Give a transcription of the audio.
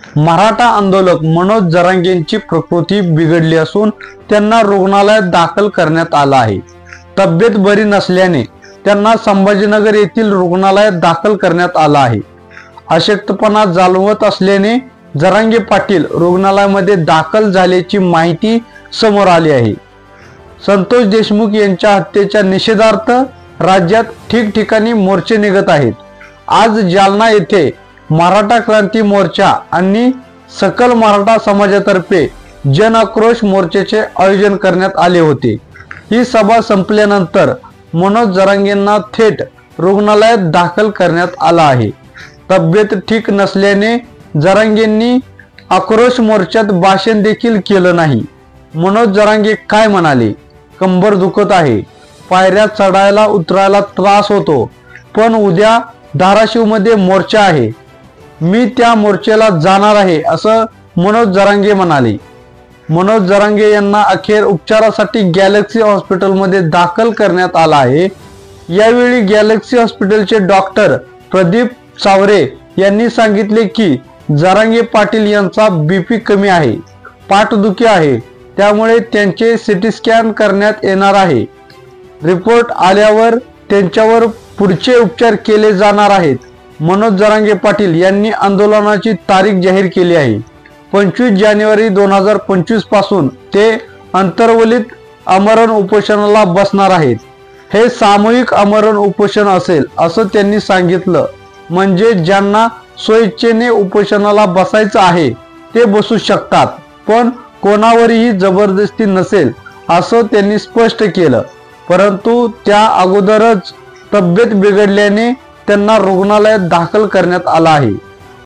मराठा आंदोलक मनोज जरांगेंची प्रकृती बिघडली असून त्यांना रुग्णालयात दाखल करण्यात आलं आहे। तब्येत बरी नसल्याने त्यांना संभाजीनगर येथील रुग्णालयात दाखल करण्यात आलं आहे। अशक्तपणा जाणवत असल्याने जरांगे पाटील रुग्णालयामध्ये दाखल झाल्याची माहिती समोर आली आहे। संतोष देशमुख यांच्या हत्येच्या निषेधार्थ राज्यात ठिकठिकाणी मोर्चे निघत आहेत। आज जालना येथे मराठा क्रांती मोर्चा आणि सकल मराठा समाजातर्फे जन आक्रोश मोर्चाचे आयोजन करण्यात आले होते। ही सभा संपल्यानंतर मनोज जरांगेंना थेट रुग्णालयात दाखल करण्यात आला आहे। तब्येत ठीक नसल्याने जरांगेंनी आक्रोश मोर्चात भाषण देखील केलं नाही। मनोज जरांगे काय म्हणाले? कंबर दुखत आहे, पायऱ्या चढायला उतरायला त्रास होतो, पण उद्या धाराशिवमध्ये मोर्चा आहे, मी त्या मोर्चाला जाणार आहे असं मनोज जरांगे म्हणाले। मनोज जरांगे यांना अखेर उपचारासाठी गॅलेक्सी हॉस्पिटलमध्ये दाखल करण्यात आला आहे। यावेळी गॅलेक्सी हॉस्पिटलचे डॉक्टर प्रदीप चावरे यांनी सांगितले की जरांगे पाटील यांचा बीपी कमी आहे, पाठदुखी आहे, त्यामुळे त्यांचे सीटी स्कॅन करण्यात येणार आहे। रिपोर्ट आल्यावर त्यांच्यावर पुढचे उपचार केले जाणार आहेत। मनोज जरांगे पाटील यांनी आंदोलनाची तारीख जाहीर केली आहे। 25 जानेवारी 2025 पासून ते अंतर्वलित आमरण उपोषणाला बसणार आहेत। हे सामूहिक आमरण उपोषण असेल असं त्यांनी सांगितलं। म्हणजे ज्यांना स्वइच्छेने उपोषणाला बसायचं आहे ते बसू शकतात, पण कोणावरही जबरदस्ती नसेल असं त्यांनी स्पष्ट केलं। परंतु त्या अगोदरच तब्येत बिघडल्याने त्यांना रुग्णालयात दाखल करण्यात आलं आहे।